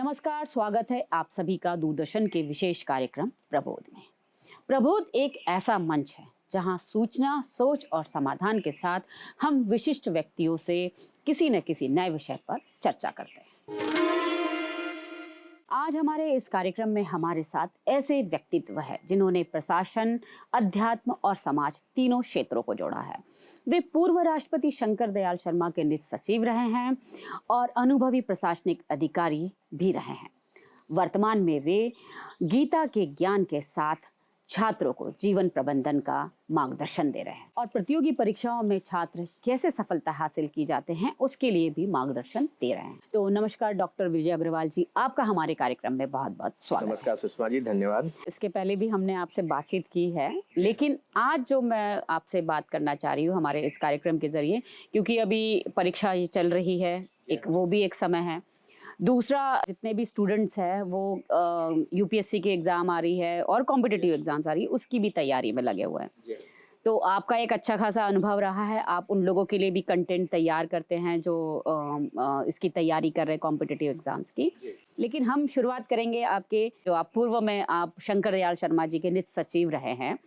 नमस्कार, स्वागत है आप सभी का दूरदर्शन के विशेष कार्यक्रम प्रबोध में। प्रबोध एक ऐसा मंच है जहां सूचना, सोच और समाधान के साथ हम विशिष्ट व्यक्तियों से किसी न किसी नए विषय पर चर्चा करते हैं। आज हमारे इस कार्यक्रम में हमारे साथ ऐसे व्यक्तित्व है जिन्होंने प्रशासन, अध्यात्म और समाज तीनों क्षेत्रों को जोड़ा है। वे पूर्व राष्ट्रपति शंकर दयाल शर्मा के निज सचिव रहे हैं और अनुभवी प्रशासनिक अधिकारी भी रहे हैं। वर्तमान में वे गीता के ज्ञान के साथ छात्रों को जीवन प्रबंधन का मार्गदर्शन दे रहे हैं और प्रतियोगी परीक्षाओं में छात्र कैसे सफलता हासिल की जाते हैं उसके लिए भी मार्गदर्शन दे रहे हैं। तो नमस्कार डॉक्टर विजय अग्रवाल जी, आपका हमारे कार्यक्रम में बहुत बहुत स्वागत। नमस्कार सुषमा जी, धन्यवाद। इसके पहले भी हमने आपसे बातचीत की है, लेकिन आज जो मैं आपसे बात करना चाह रही हूँ हमारे इस कार्यक्रम के जरिए, क्योंकि अभी परीक्षा चल रही है, वो भी एक समय है। दूसरा, जितने भी स्टूडेंट्स हैं वो यूपीएससी की एग्ज़ाम आ रही है और कॉम्पिटिटिव एग्जाम्स आ रही है, उसकी भी तैयारी में लगे हुए हैं। तो आपका एक अच्छा खासा अनुभव रहा है, आप उन लोगों के लिए भी कंटेंट तैयार करते हैं जो इसकी तैयारी कर रहे हैं कॉम्पिटिटिव एग्जाम्स की। लेकिन हम शुरुआत करेंगे आपके, जो आप पूर्व में आप शंकर दयाल शर्मा जी के निज सचिव रहे हैं,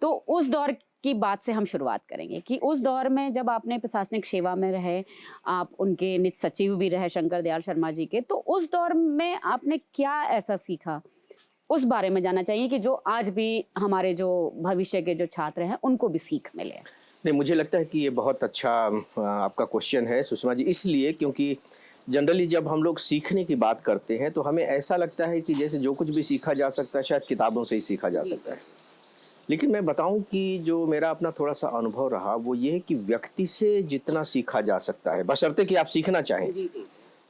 तो उस दौर की बात से हम शुरुआत करेंगे कि उस दौर में जब आपने प्रशासनिक सेवा में रहे, आप उनके निज सचिव भी रहे शंकर दयाल शर्मा जी के, तो उस दौर में आपने क्या ऐसा सीखा, उस बारे में जानना चाहिए कि जो आज भी हमारे जो भविष्य के जो छात्र हैं उनको भी सीख मिले। नहीं, मुझे लगता है कि ये बहुत अच्छा आपका क्वेश्चन है सुषमा जी, इसलिए क्योंकि जनरली जब हम लोग सीखने की बात करते हैं तो हमें ऐसा लगता है कि जैसे जो कुछ भी सीखा जा सकता है शायद किताबों से ही सीखा जा सकता है। लेकिन मैं बताऊं कि जो मेरा अपना थोड़ा सा अनुभव रहा वो ये है कि व्यक्ति से जितना सीखा जा सकता है, बशर्ते कि आप सीखना चाहें,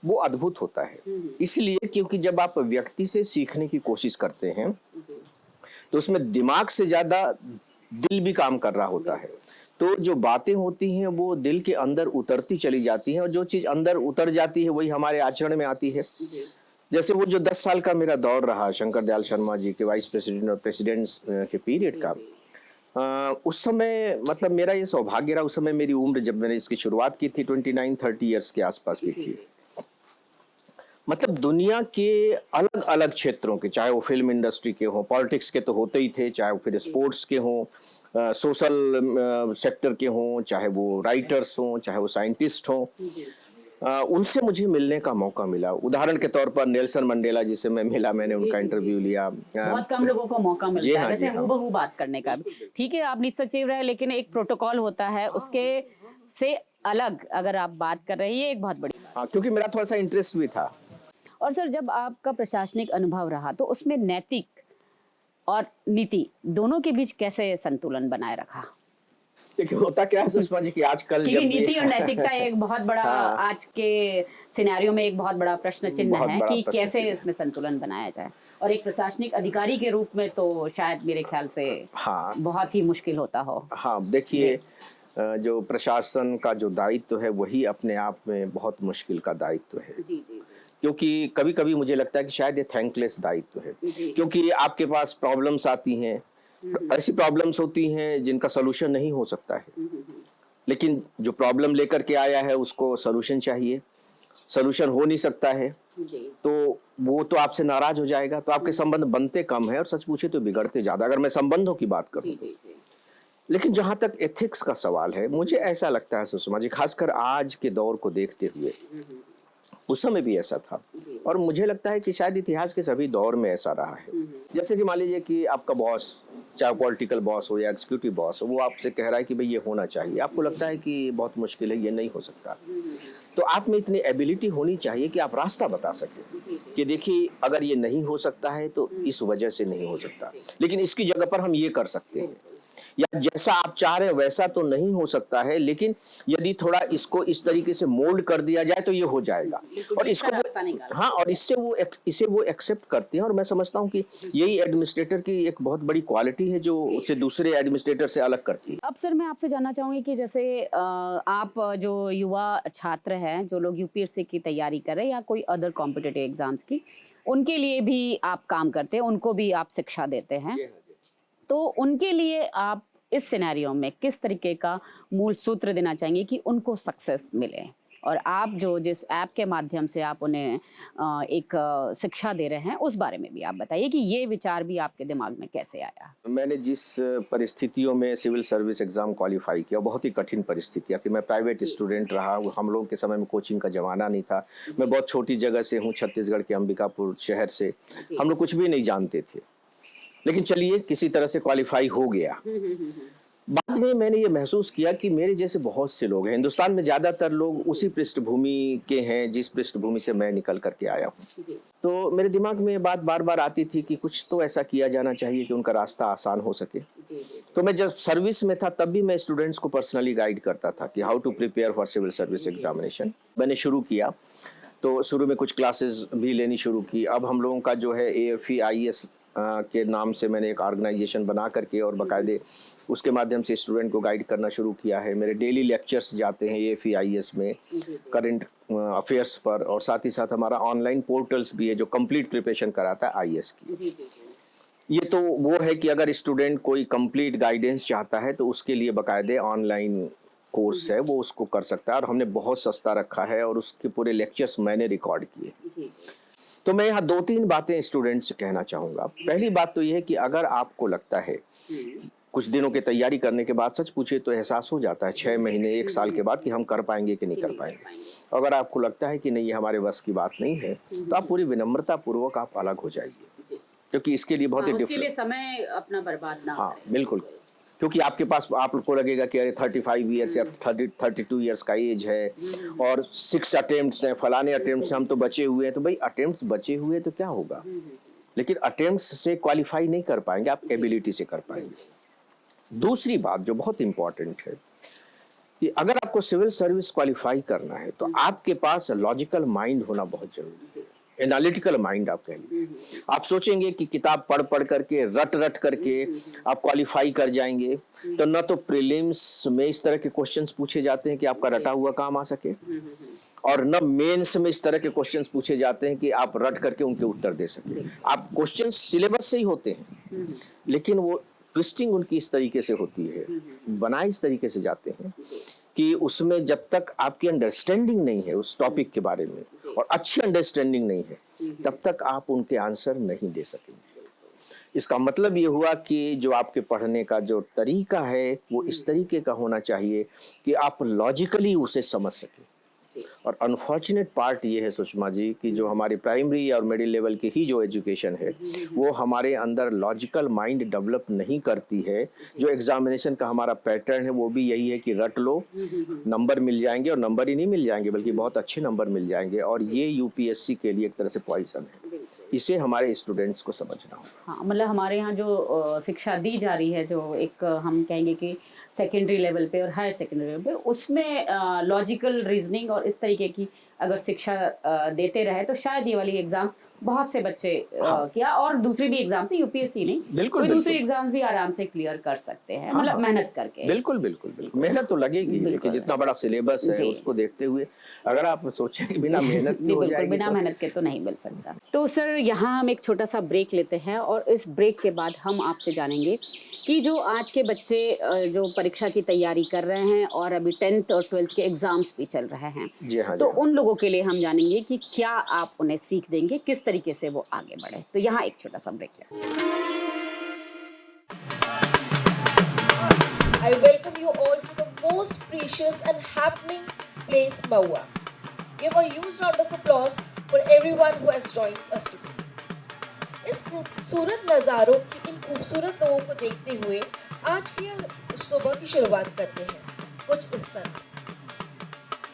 वो अद्भुत होता है। इसलिए क्योंकि जब आप व्यक्ति से सीखने की कोशिश करते हैं तो उसमें दिमाग से ज़्यादा दिल भी काम कर रहा होता है। तो जो बातें होती हैं वो दिल के अंदर उतरती चली जाती हैं और जो चीज़ अंदर उतर जाती है वही हमारे आचरण में आती है। जैसे वो जो 10 साल का मेरा दौर रहा शंकर दयाल शर्मा जी के वाइस प्रेसिडेंट और प्रेसिडेंट के पीरियड का, उस समय मतलब मेरा ये सौभाग्य रहा, उस समय मेरी उम्र जब मैंने इसकी शुरुआत की थी 29-30 ईयर्स के आसपास की थी। मतलब दुनिया के अलग अलग क्षेत्रों के, चाहे वो फिल्म इंडस्ट्री के हों, पॉलिटिक्स के तो होते ही थे, चाहे वो फिर स्पोर्ट्स के हों, सोशल सेक्टर के हों, चाहे वो राइटर्स हों, चाहे वो साइंटिस्ट हों, उनसे मुझे मिलने का मौका मिला। उदाहरण के तौर पर नेल्सन मंडेला जिसे मैं मिला, मैंने उनका इंटरव्यू लिया। बहुत कम लोगों को मौका मिलता है वैसे हूबहू बात करने का। ठीक है, आप निज सचिव रहे, लेकिन एक प्रोटोकॉल होता है, उसके से अलग अगर आप बात कर रहे हैं, ये एक बहुत बड़ी बात। हाँ, क्योंकि मेरा थोड़ा सा इंटरेस्ट भी था। और सर, जब आपका प्रशासनिक अनुभव रहा तो उसमें नैतिक और नीति दोनों के बीच कैसे संतुलन बनाए रखा? देखिए होता क्या है सुषमा जी कि आजकल जब नीति और नैतिकता एक बहुत बड़ा आज के सिनेरियो में एक बहुत बड़ा प्रश्न चिन्ह है कि कैसे इसमें संतुलन बनाया जाए, और एक प्रशासनिक अधिकारी के रूप में तो शायद मेरे ख्याल से बहुत ही मुश्किल होता हो। हाँ, देखिए जो प्रशासन का जो दायित्व है वही अपने आप में बहुत मुश्किल का दायित्व है। क्योंकि कभी कभी मुझे लगता है कि शायद ये थैंकलेस दायित्व है, क्योंकि आपके पास प्रॉब्लम्स आती हैं, ऐसी प्रॉब्लम्स होती हैं जिनका सलूशन नहीं हो सकता है, लेकिन जो प्रॉब्लम लेकर के आया है उसको सलूशन चाहिए, सलूशन हो नहीं सकता है तो वो तो आपसे नाराज हो जाएगा, तो आपके संबंध बनते कम है और सच पूछे तो बिगड़ते ज्यादा, अगर मैं संबंधों की बात करूं। लेकिन जहां तक एथिक्स का सवाल है, मुझे ऐसा लगता है सुषमा जी, खासकर आज के दौर को देखते हुए, उस समय भी ऐसा था और मुझे लगता है कि शायद इतिहास के सभी दौर में ऐसा रहा है। जैसे कि मान लीजिए कि आपका बॉस, चाहे पॉलिटिकल बॉस हो या एग्जीक्यूटिव बॉस हो, वो आपसे कह रहा है कि भाई ये होना चाहिए, आपको लगता है कि बहुत मुश्किल है, ये नहीं हो सकता, तो आप में इतनी एबिलिटी होनी चाहिए कि आप रास्ता बता सकें कि देखिए अगर ये नहीं हो सकता है तो इस वजह से नहीं हो सकता, लेकिन इसकी जगह पर हम ये कर सकते हैं, या जैसा आप चाह रहे हैं वैसा तो नहीं हो सकता है, लेकिन यदि थोड़ा इसको इस तरीके से मोल्ड कर दिया जाए तो ये हो जाएगा, और इसको हाँ, और इसे वो एक्सेप्ट करते हैं। और मैं समझता हूँ कि यही एडमिनिस्ट्रेटर की एक बहुत बड़ी क्वालिटी है जो उसे दूसरे एडमिनिस्ट्रेटर से अलग करती है। अब सर, मैं आपसे जानना चाहूंगी कि जैसे आप जो युवा छात्र हैं, जो लोग यूपीएससी की तैयारी कर रहे हैं या कोई अदर कॉम्पिटिटिव एग्जाम्स की, उनके लिए भी आप काम करते हैं, उनको भी आप शिक्षा देते हैं, तो उनके लिए आप इस सिनेरियो में किस तरीके का मूल सूत्र देना चाहेंगे कि उनको सक्सेस मिले और आप जो जिस ऐप के माध्यम से आप उन्हें एक शिक्षा दे रहे हैं, उस बारे में भी आप बताइए कि ये विचार भी आपके दिमाग में कैसे आया? मैंने जिस परिस्थितियों में सिविल सर्विस एग्ज़ाम क्वालिफाई किया, बहुत ही कठिन परिस्थितियाँ थी। मैं प्राइवेट स्टूडेंट रहा, हम लोगों के समय में कोचिंग का ज़माना नहीं था। मैं बहुत छोटी जगह से हूँ, छत्तीसगढ़ के अंबिकापुर शहर से। हम लोग कुछ भी नहीं जानते थे, लेकिन चलिए किसी तरह से क्वालिफाई हो गया। बाद में मैंने ये महसूस किया कि मेरे जैसे बहुत से लोग हैं हिंदुस्तान में, ज़्यादातर लोग उसी पृष्ठभूमि के हैं जिस पृष्ठभूमि से मैं निकल करके आया हूँ। तो मेरे दिमाग में ये बात बार बार आती थी कि कुछ तो ऐसा किया जाना चाहिए कि उनका रास्ता आसान हो सके। तो मैं जब सर्विस में था तब भी मैं स्टूडेंट्स को पर्सनली गाइड करता था कि how to prepare for civil service examination. मैंने शुरू किया तो शुरू में कुछ क्लासेस भी लेनी शुरू की। अब हम लोगों का जो है AFE IES के नाम से मैंने एक ऑर्गेनाइजेशन बना करके और बाकायदे उसके माध्यम से स्टूडेंट को गाइड करना शुरू किया है। मेरे डेली लेक्चर्स जाते हैं AFE IES में करंट अफेयर्स पर, और साथ ही साथ हमारा ऑनलाइन पोर्टल्स भी है जो कंप्लीट प्रिपरेशन कराता है IES की। ये तो वो है कि अगर स्टूडेंट कोई कंप्लीट गाइडेंस चाहता है तो उसके लिए बाकायदे ऑनलाइन कोर्स है, वो उसको कर सकता है, और हमने बहुत सस्ता रखा है और उसके पूरे लेक्चर्स मैंने रिकॉर्ड किए। तो मैं यहाँ 2-3 बातें स्टूडेंट्स से कहना चाहूँगा। पहली बात तो ये है कि अगर आपको लगता है कुछ दिनों की तैयारी करने के बाद, सच पूछे तो एहसास हो जाता है 6 महीने 1 साल के बाद कि हम कर पाएंगे कि नहीं कर पाएंगे। अगर आपको लगता है कि नहीं, ये हमारे बस की बात नहीं है, तो आप पूरी विनम्रता पूर्वक आप अलग हो जाइए, क्योंकि इसके लिए बहुत ही डिफरेंट समय अपना बर्बाद ना हाँ बिल्कुल, क्योंकि आपके पास आपको लगेगा कि अरे 35 ईयर्स या 32 ईयर्स का एज है और 6 अटेम्प्ट्स हैं, फलाने अटेम्प्ट्स हम तो बचे हुए हैं। तो भाई अटेम्प्ट्स बचे हुए तो क्या होगा, लेकिन अटेम्प्ट्स से क्वालिफाई नहीं कर पाएंगे आप, एबिलिटी से कर पाएंगे। दूसरी बात जो बहुत इंपॉर्टेंट है कि अगर आपको सिविल सर्विस क्वालिफाई करना है तो आपके पास लॉजिकल माइंड होना बहुत जरूरी है। एनालिटिकल माइंड आप कह लीजिए। आप सोचेंगे कि किताब पढ़ पढ़ करके रट करके आप क्वालिफाई कर जाएंगे, तो न तो प्रीलिम्स में इस तरह के क्वेश्चंस पूछे जाते हैं कि आपका रटा हुआ काम आ सके, और न मेंस में इस तरह के क्वेश्चंस पूछे जाते हैं कि आप रट करके उनके उत्तर दे सके। आप क्वेश्चंस सिलेबस से ही होते हैं, लेकिन वो ट्विस्टिंग उनकी इस तरीके से होती है, बनाए इस तरीके से जाते हैं कि उसमें जब तक आपकी अंडरस्टैंडिंग नहीं है उस टॉपिक के बारे में, और अच्छी अंडरस्टैंडिंग नहीं है, तब तक आप उनके आंसर नहीं दे सकेंगे। इसका मतलब ये हुआ कि जो आपके पढ़ने का जो तरीका है वो इस तरीके का होना चाहिए कि आप लॉजिकली उसे समझ सकें। और अनफॉर्चुनेट पार्ट ये है सुषमा जी कि जो हमारी प्राइमरी और मिडिल लेवल की ही जो एजुकेशन है वो हमारे अंदर लॉजिकल माइंड डेवलप नहीं करती है। जो एग्जामिनेशन का हमारा पैटर्न है वो भी यही है कि रट लो, नंबर मिल जाएंगे, और नंबर ही नहीं मिल जाएंगे बल्कि बहुत अच्छे नंबर मिल जाएंगे, और ये यूपीएससी के लिए एक तरह से पॉइजन है। इसे हमारे स्टूडेंट्स को समझना होगा। हाँ, मतलब हमारे यहाँ जो शिक्षा दी जा रही है, जो एक हम कहेंगे कि सेकेंडरी लेवल पे और हायर सेकेंडरी लेवल पे, उसमें लॉजिकल रीजनिंग और इस तरीके की अगर शिक्षा देते रहे तो शायद ये वाली एग्जाम्स बहुत से बच्चे किया, और दूसरी भी एग्जाम्स यूपीएससी नहीं, बिल्कुल दूसरी एग्जाम्स भी आराम से क्लियर कर सकते हैं, मतलब मेहनत करके। बिल्कुल बिल्कुल बिल्कुल मेहनत तो लगेगी, लेकिन जितना बड़ा सिलेबस है उसको देखते हुए अगर आप सोचें कि बिना मेहनत के हो जाएगी, बिना मेहनत के तो नहीं मिल सकता। तो सर यहाँ हम एक छोटा सा ब्रेक लेते हैं, और इस ब्रेक के बाद हम आपसे जानेंगे कि जो आज के बच्चे जो परीक्षा की तैयारी कर रहे हैं और अभी 10th और 12th के एग्जाम्स भी चल रहे हैं, जी हाँ, तो उन लोगों के लिए हम जानेंगे कि क्या आप उन्हें सीख देंगे, किस तरीके से वो आगे बढ़े। तो यहाँ एक छोटा सा ब्रेक लेते हैं। I welcome you all to the most precious and happening place, Maua. Give a huge round of applause for everyone who has joined us today. इस खूबसूरत नज़ारों की इन खूबसूरत लोगों को देखते हुए आज की सुबह की शुरुआत करते हैं कुछ इस तरह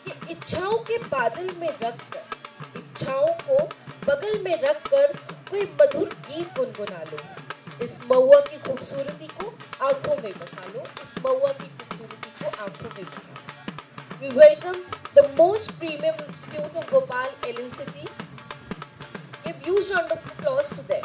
कि इच्छाओं के बादल में रखकर, इच्छाओं को बगल में रखकर कोई मधुर गीत गुनगुना लो। इस महुआ की खूबसूरती को आंखों में बसा लो, इस महुआ की खूबसूरती को आंखों में बसा लो। We welcome the most premium institute of Bhopal, LNCT. Give huge round of applause to them.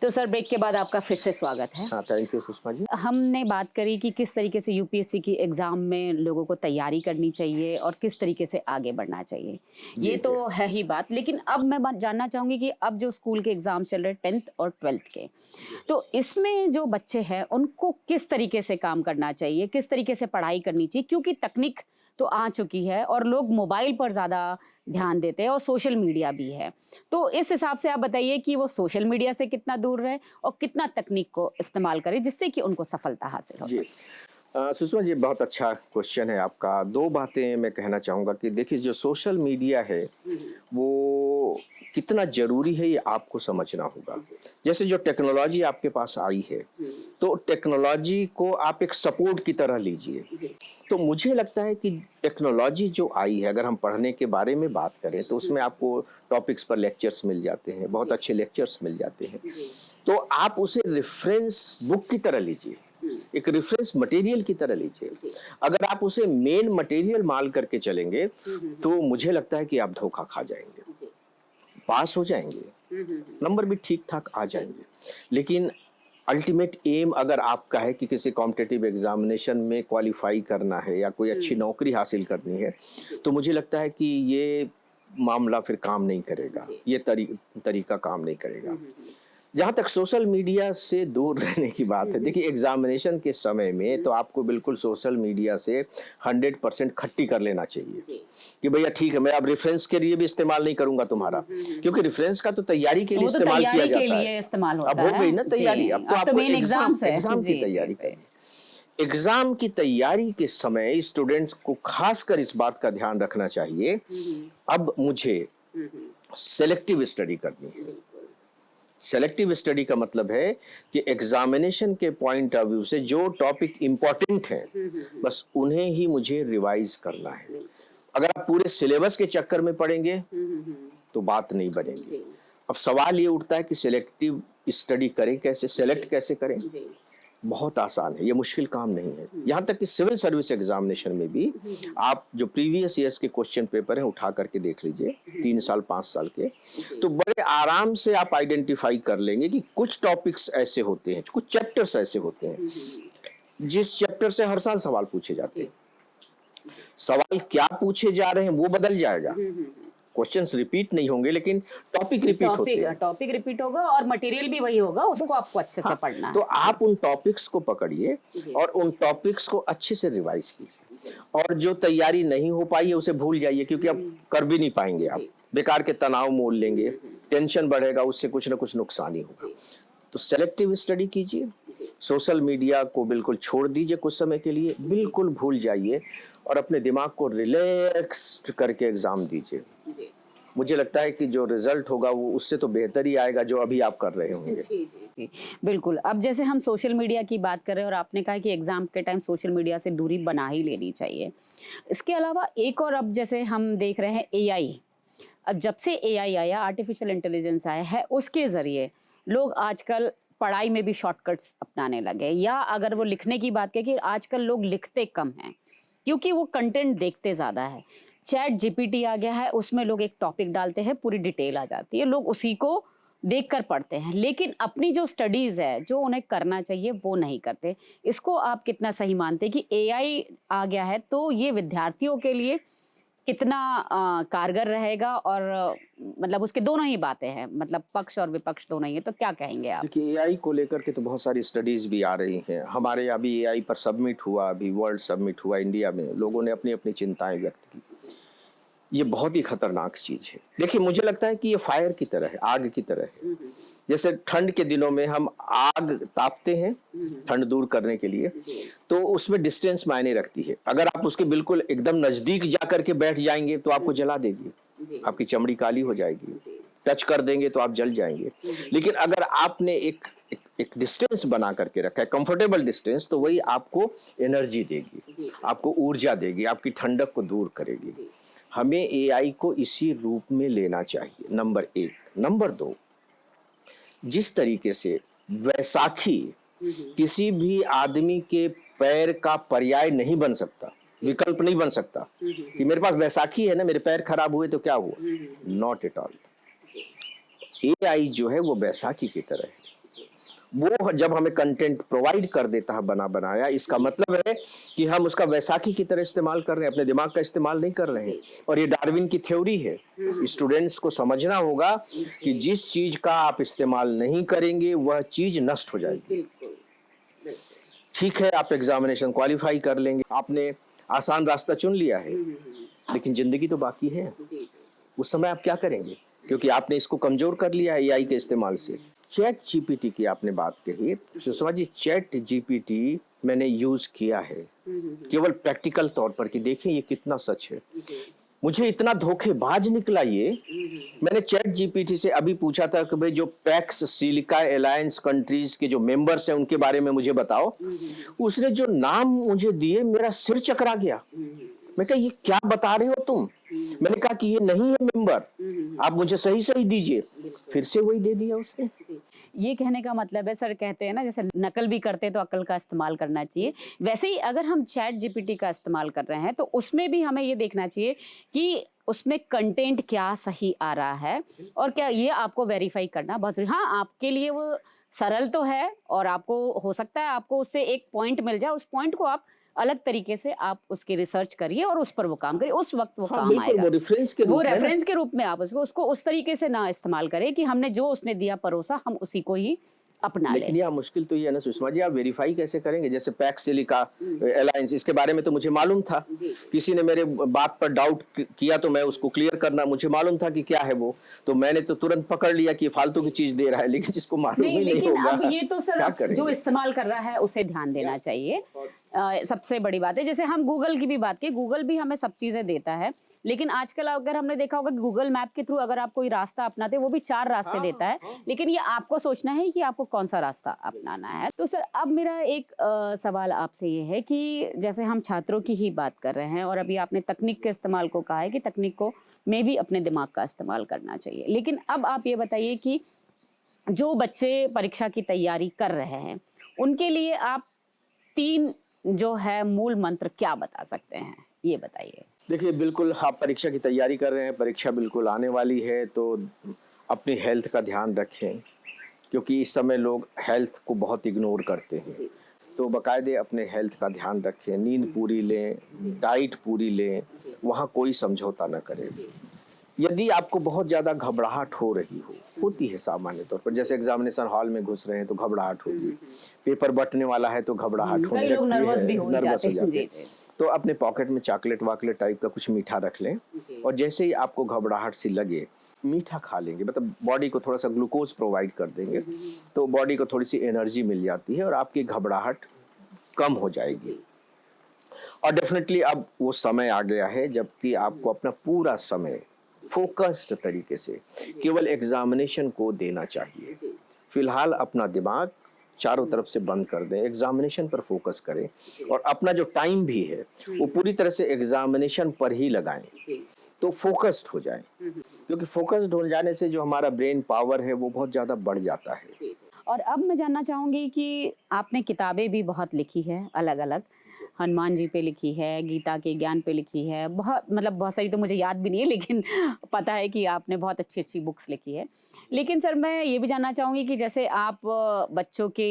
तो सर ब्रेक के बाद आपका फिर से स्वागत है। हाँ, थैंक यू सुषमा जी। हमने बात करी कि किस तरीके से यूपीएससी की एग्जाम में लोगों को तैयारी करनी चाहिए और किस तरीके से आगे बढ़ना चाहिए, ये तो है ही बात। लेकिन अब मैं बात जानना चाहूंगी कि अब जो स्कूल के एग्जाम चल रहे 10th और 12th के, तो इसमें जो बच्चे हैं उनको किस तरीके से काम करना चाहिए, किस तरीके से पढ़ाई करनी चाहिए, क्योंकि तकनीक तो आ चुकी है और लोग मोबाइल पर ज़्यादा ध्यान देते हैं और सोशल मीडिया भी है। तो इस हिसाब से आप बताइए कि वो सोशल मीडिया से कितना दूर रहे और कितना तकनीक को इस्तेमाल करें जिससे कि उनको सफलता हासिल हो सके। सुषमा जी, बहुत अच्छा क्वेश्चन है आपका। दो बातें मैं कहना चाहूँगा कि देखिए, जो सोशल मीडिया है वो कितना जरूरी है ये आपको समझना होगा। जैसे जो टेक्नोलॉजी आपके पास आई है, तो टेक्नोलॉजी को आप एक सपोर्ट की तरह लीजिए। तो मुझे लगता है कि टेक्नोलॉजी जो आई है, अगर हम पढ़ने के बारे में बात करें तो उसमें आपको टॉपिक्स पर लेक्चर्स मिल जाते हैं, बहुत अच्छे लेक्चर्स मिल जाते हैं। तो आप उसे रेफरेंस बुक की तरह लीजिए, एक रेफरेंस मटेरियल की तरह लीजिए। अगर आप उसे मेन मटेरियल मान करके चलेंगे तो मुझे लगता है कि आप धोखा खा जाएंगे, पास हो जाएंगे, नंबर भी ठीक ठाक आ जाएंगे। लेकिन अल्टीमेट एम अगर आपका है कि किसी कॉम्पिटिटिव एग्जामिनेशन में क्वालिफाई करना है या कोई अच्छी नौकरी हासिल करनी है, तो मुझे लगता है कि ये मामला फिर काम नहीं करेगा, ये तरीका काम नहीं करेगा। जहाँ तक सोशल मीडिया से दूर रहने की बात है, देखिए एग्जामिनेशन के समय में तो आपको बिल्कुल सोशल मीडिया से 100% खट्टी कर लेना चाहिए कि भैया ठीक है, मैं अब रेफरेंस के लिए भी इस्तेमाल नहीं करूंगा तुम्हारा, क्योंकि रेफरेंस का तो तैयारी के लिए इस्तेमाल किया जाता है। अब हो गई ना तैयारी, अब तो आपको एग्जाम की तैयारी करनी। एग्जाम की तैयारी के समय स्टूडेंट्स को खासकर इस बात का ध्यान रखना चाहिए, अब मुझे सेलेक्टिव स्टडी करनी है। सेलेक्टिव स्टडी का मतलब है कि एग्जामिनेशन के पॉइंट ऑफ व्यू से जो टॉपिक इंपॉर्टेंट है बस उन्हें ही मुझे रिवाइज करना है। अगर आप पूरे सिलेबस के चक्कर में पढ़ेंगे तो बात नहीं बनेगी। अब सवाल ये उठता है कि सेलेक्टिव स्टडी करें कैसे, सेलेक्ट कैसे करें। बहुत आसान है, ये मुश्किल काम नहीं है। यहाँ तक कि सिविल सर्विस एग्जामिनेशन में भी आप जो प्रीवियस ईयर्स के क्वेश्चन पेपर हैं उठा करके देख लीजिए, 3 साल 5 साल के, तो बड़े आराम से आप आइडेंटिफाई कर लेंगे कि कुछ टॉपिक्स ऐसे होते हैं, कुछ चैप्टर्स ऐसे होते हैं जिस चैप्टर से हर साल सवाल पूछे जाते हैं। सवाल क्या पूछे जा रहे हैं वो बदल जाएगा, क्वेश्चंस रिपीट नहीं होंगे लेकिन टॉपिक रिपीट होते हैं। टॉपिक रिपीट होगा और मटेरियल भी वही होगा, उसको आपको अच्छे से पढ़ना है। तो आप उन टॉपिक्स को पकड़िए और उन टॉपिक्स को अच्छे से रिवाइज कीजिए, और जो तैयारी नहीं हो पाई है उसे भूल जाइए, क्योंकि अब कर भी नहीं पाएंगे। आप बेकार के तनाव मोल लेंगे, टेंशन बढ़ेगा, उससे कुछ ना कुछ नुकसान ही होगा। तो सेलेक्टिव स्टडी कीजिए, सोशल मीडिया को बिल्कुल छोड़ दीजिए, कुछ समय के लिए बिल्कुल भूल जाइए और अपने दिमाग को रिलैक्स करके एग्जाम दीजिए। मुझे लगता है कि जो रिजल्ट होगा वो उससे तो बेहतर ही आएगा जो अभी आप कर रहे होंगे। जी, बिल्कुल। अब जैसे हम सोशल मीडिया की बात कर रहे हैं और आपने कहा कि एग्जाम के टाइम सोशल मीडिया से दूरी बना ही लेनी चाहिए। इसके अलावा एक और, अब जैसे हम देख रहे हैं एआई, अब जब से एआई आया, आर्टिफिशियल इंटेलिजेंस आया है, उसके जरिए लोग आजकल पढ़ाई में भी शॉर्टकट्स अपनाने लगे, या अगर वो लिखने की बात करें कि आजकल लोग लिखते कम हैं क्योंकि वो कंटेंट देखते ज़्यादा है। चैट जीपीटी आ गया है, उसमें लोग एक टॉपिक डालते हैं, पूरी डिटेल आ जाती है, लोग उसी को देखकर पढ़ते हैं, लेकिन अपनी जो स्टडीज़ है, जो उन्हें करना चाहिए वो नहीं करते। इसको आप कितना सही मानते हैं कि एआई आ गया है तो ये विद्यार्थियों के लिए कितना कारगर रहेगा, और मतलब उसके दोनों ही बातें हैं, मतलब पक्ष और विपक्ष दोनों ही है, तो क्या कहेंगे आप? देखिए, एआई को लेकर के तो बहुत सारी स्टडीज भी आ रही हैं। हमारे अभी एआई पर सबमिट हुआ, अभी वर्ल्ड सबमिट हुआ इंडिया में, लोगों ने अपनी अपनी चिंताएं व्यक्त की। ये बहुत ही खतरनाक चीज है। देखिए, मुझे लगता है कि ये फायर की तरह है, आग की तरह है। जैसे ठंड के दिनों में हम आग तापते हैं ठंड दूर करने के लिए, तो उसमें डिस्टेंस मायने रखती है। अगर आप उसके बिल्कुल एकदम नजदीक जा करके बैठ जाएंगे तो आपको जला देगी, आपकी चमड़ी काली हो जाएगी, टच कर देंगे तो आप जल जाएंगे। लेकिन अगर आपने एक डिस्टेंस बना करके रखा है, कंफर्टेबल डिस्टेंस, तो वही आपको एनर्जी देगी, आपको ऊर्जा देगी, आपकी ठंडक को दूर करेगी। हमें एआई को इसी रूप में लेना चाहिए, नंबर 1। नंबर 2, जिस तरीके से वैसाखी किसी भी आदमी के पैर का पर्याय नहीं बन सकता, विकल्प नहीं बन सकता कि मेरे पास वैसाखी है ना, मेरे पैर खराब हुए तो क्या हुआ, नॉट एट ऑल। एआई जो है वो बैसाखी की तरह है। वो जब हमें कंटेंट प्रोवाइड कर देता है बना बनाया, इसका मतलब है कि हम उसका वैसाखी की तरह इस्तेमाल कर रहे हैं, अपने दिमाग का इस्तेमाल नहीं कर रहे हैं। और ये डार्विन की थ्योरी है। स्टूडेंट्स को समझना होगा कि जिस चीज का आप इस्तेमाल नहीं करेंगे वह चीज नष्ट हो जाएगी। ठीक है, आप एग्जामिनेशन क्वालिफाई कर लेंगे, आपने आसान रास्ता चुन लिया है, लेकिन जिंदगी तो बाकी है। उस समय आप क्या करेंगे? क्योंकि आपने इसको कमजोर कर लिया है एआई के इस्तेमाल से। चैट जीपीटी की आपने बात कही, सुषमा जी, चैट जीपीटी मैंने यूज किया है केवल प्रैक्टिकल तौर पर कि देखें ये कितना सच है। मुझे इतना धोखेबाज निकला ये। मैंने चैट जीपीटी से अभी पूछा था कि भाई जो पैक्स सिलिका अलायंस कंट्रीज के जो मेंबर्स हैं उनके बारे में मुझे बताओ। उसने जो नाम मुझे दिए मेरा सिर चकरा गया। मैं कहा ये क्या बता रहे हो तुम? मैंने कहा कि ये नहीं है मेंबर, आप मुझे सही सही दीजिए। फिर से वही दे दिया उसने। ये कहने का मतलब है सर, कहते हैं ना जैसे नकल भी करते हैं तो अक्ल का इस्तेमाल करना चाहिए, वैसे ही अगर हम चैट जीपीटी का इस्तेमाल कर रहे हैं तो उसमें भी हमें ये देखना चाहिए कि उसमें कंटेंट क्या सही आ रहा है और क्या ये आपको वेरीफाई करना बहुत जरूरी। हाँ, आपके लिए वो सरल तो है और आपको हो सकता है आपको उससे एक पॉइंट मिल जाए, उस पॉइंट को आप अलग तरीके से आप उसकी रिसर्च करिए और उस पर वो काम करिए, उस वक्त वो काम आएगा। वो रेफरेंस के रूप में आप उसको उस तरीके से ना इस्तेमाल करें कि हमने जो उसने दिया परोसा हम उसी को ही अपना लेकिन यार मुश्किल तो ये है ना सुषमा जी, आप वेरीफाई कैसे करेंगे? जैसे पैक्स सिलिका अलायंस, इसके बारे में तो मुझे मालूम था। किसी ने मेरे बात पर डाउट किया तो मैं उसको क्लियर करना, मुझे मालूम था कि क्या है वो, तो मैंने तो तुरंत पकड़ लिया कि फालतू की चीज दे रहा है। लेकिन जिसको मालूम ही नहीं होगा, अब ये तो सर जो इस्तेमाल कर रहा है उसे ध्यान देना चाहिए। सबसे बड़ी बात है, जैसे हम गूगल की भी बात की, गूगल भी हमें सब चीजें देता है, लेकिन आजकल अगर हमने देखा होगा कि गूगल मैप के थ्रू अगर आप कोई रास्ता अपनाते वो भी 4 रास्ते देता है, लेकिन ये आपको सोचना है कि आपको कौन सा रास्ता अपनाना है। तो सर अब मेरा एक सवाल आपसे ये है कि जैसे हम छात्रों की ही बात कर रहे हैं और अभी आपने तकनीक के इस्तेमाल को कहा है कि तकनीक को में भी अपने दिमाग का इस्तेमाल करना चाहिए, लेकिन अब आप ये बताइए कि जो बच्चे परीक्षा की तैयारी कर रहे हैं उनके लिए आप 3 जो है मूल मंत्र क्या बता सकते हैं, ये बताइए। देखिए, बिल्कुल आप परीक्षा की तैयारी कर रहे हैं, परीक्षा बिल्कुल आने वाली है, तो अपनी हेल्थ का ध्यान रखें, क्योंकि इस समय लोग हेल्थ को बहुत इग्नोर करते हैं। तो बाकायदे अपने हेल्थ का ध्यान रखें, नींद पूरी लें, डाइट पूरी लें, वहाँ कोई समझौता न करें। यदि आपको बहुत ज़्यादा घबराहट हो रही होती है सामान्य तौर पर, जैसे एग्जामिनेशन हॉल में घुस रहे हैं तो घबराहट होगी, पेपर बंटने वाला है तो घबराहट होने लगती है, नर्वस हो जाते हैं। तो अपने पॉकेट में चॉकलेट वाकलेट टाइप का कुछ मीठा रख लें, और जैसे ही आपको घबराहट सी लगे मीठा खा लेंगे, मतलब बॉडी को थोड़ा सा ग्लूकोज प्रोवाइड कर देंगे, तो बॉडी को थोड़ी सी एनर्जी मिल जाती है और आपकी घबराहट कम हो जाएगी। और डेफिनेटली अब वो समय आ गया है जबकि आपको अपना पूरा समय फोकस्ड तरीके से केवल एग्जामिनेशन को देना चाहिए। फिलहाल अपना दिमाग चारों तरफ से बंद कर दें, एग्जामिनेशन पर फोकस करें, और अपना जो टाइम भी है वो पूरी तरह से एग्जामिनेशन पर ही लगाएं, तो फोकस्ड हो जाएं, क्योंकि फोकस्ड हो जाने से जो हमारा ब्रेन पावर है वो बहुत ज़्यादा बढ़ जाता है। और अब मैं जानना चाहूँगी कि आपने किताबें भी बहुत लिखी है, अलग अलग, हनुमान जी पे लिखी है, गीता के ज्ञान पे लिखी है, बहुत सारी तो मुझे याद भी नहीं है, लेकिन पता है कि आपने बहुत अच्छी अच्छी बुक्स लिखी है। लेकिन सर मैं ये भी जानना चाहूँगी कि जैसे आप बच्चों के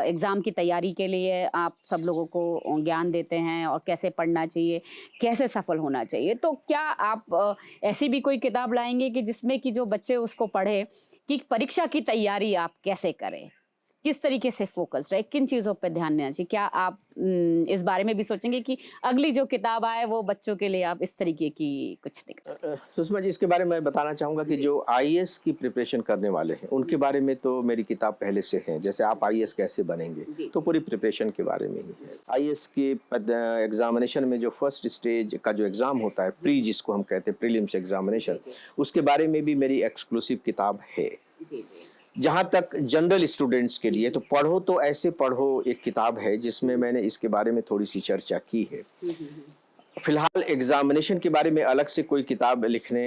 एग्ज़ाम की तैयारी के लिए आप सब लोगों को ज्ञान देते हैं और कैसे पढ़ना चाहिए, कैसे सफल होना चाहिए, तो क्या आप ऐसी भी कोई किताब लाएंगे कि जिसमें कि जो बच्चे उसको पढ़े कि परीक्षा की तैयारी आप कैसे करें, किस तरीके से फोकस्ड रहे, किन चीज़ों पर ध्यान देना चाहिए? क्या आप इस बारे में भी सोचेंगे कि अगली जो किताब आए वो बच्चों के लिए आप इस तरीके की कुछ निकालें? सुषमा जी, इसके बारे में बताना चाहूँगा कि जो आईएएस की प्रिपरेशन करने वाले हैं उनके बारे में तो मेरी किताब पहले से है। जैसे आप आईएएस कैसे बनेंगे, तो पूरी प्रिपरेशन के बारे में ही है। आईएएस के एग्जामिनेशन में जो फर्स्ट स्टेज का जो एग्ज़ाम होता है, प्री जिसको हम कहते हैं, प्रीलिम्स एग्जामिनेशन, उसके बारे में भी मेरी एक्सक्लूसिव किताब है। जहाँ तक जनरल स्टूडेंट्स के लिए, तो पढ़ो तो ऐसे पढ़ो एक किताब है जिसमें मैंने इसके बारे में थोड़ी सी चर्चा की है। फिलहाल एग्जामिनेशन के बारे में अलग से कोई किताब लिखने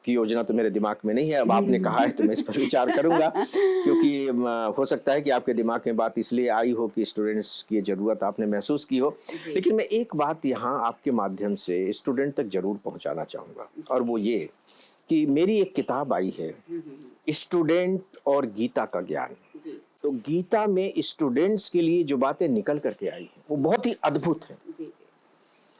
की योजना तो मेरे दिमाग में नहीं है। अब आपने कहा है तो मैं इस पर विचार करूंगा, क्योंकि हो सकता है कि आपके दिमाग में बात इसलिए आई हो कि स्टूडेंट्स की ज़रूरत आपने महसूस की हो। लेकिन मैं एक बात यहाँ आपके माध्यम से स्टूडेंट तक जरूर पहुँचाना चाहूँगा, और वो ये कि मेरी एक किताब आई है, स्टूडेंट और गीता का ज्ञान। तो गीता में स्टूडेंट्स के लिए जो बातें निकल करके आई हैं वो बहुत ही अद्भुत है। जी जी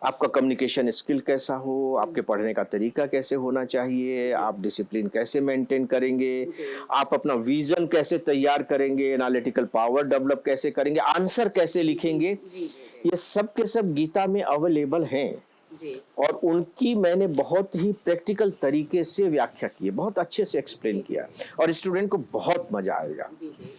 आपका कम्युनिकेशन स्किल कैसा हो, आपके पढ़ने का तरीका कैसे होना चाहिए, आप डिसिप्लिन कैसे मेंटेन करेंगे, आप अपना विजन कैसे तैयार करेंगे, एनालिटिकल पावर डेवलप कैसे करेंगे, आंसर कैसे लिखेंगे, ये सब के सब गीता में अवेलेबल हैं। जी और उनकी मैंने बहुत ही प्रैक्टिकल तरीके से व्याख्या की है, बहुत अच्छे से एक्सप्लेन किया और स्टूडेंट को बहुत मजा आएगा। जी जी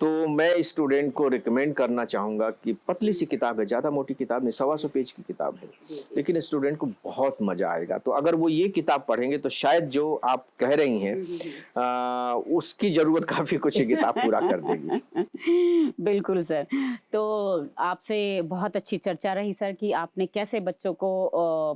तो मैं स्टूडेंट को रिकमेंड करना चाहूँगा कि पतली सी किताब है, ज़्यादा मोटी किताब नहीं, 125 पेज की किताब है, लेकिन स्टूडेंट को बहुत मज़ा आएगा। तो अगर वो ये किताब पढ़ेंगे तो शायद जो आप कह रही हैं उसकी ज़रूरत काफ़ी कुछ ये किताब पूरा कर देगी। बिल्कुल सर। तो आपसे बहुत अच्छी चर्चा रही सर कि आपने कैसे बच्चों को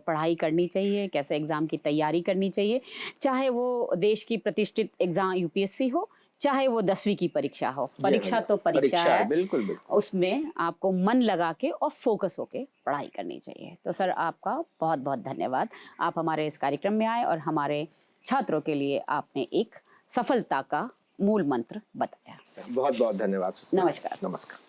पढ़ाई करनी चाहिए, कैसे एग्ज़ाम की तैयारी करनी चाहिए, चाहे वो देश की प्रतिष्ठित एग्ज़ाम यूपीएससी हो, चाहे वो 10वीं की परीक्षा हो। परीक्षा तो परीक्षा है, बिल्कुल बिल्कुल। उसमें आपको मन लगा के और फोकस होके पढ़ाई करनी चाहिए। तो सर आपका बहुत बहुत धन्यवाद, आप हमारे इस कार्यक्रम में आए और हमारे छात्रों के लिए आपने एक सफलता का मूल मंत्र बताया। बहुत बहुत धन्यवाद। नमस्कार। नमस्कार।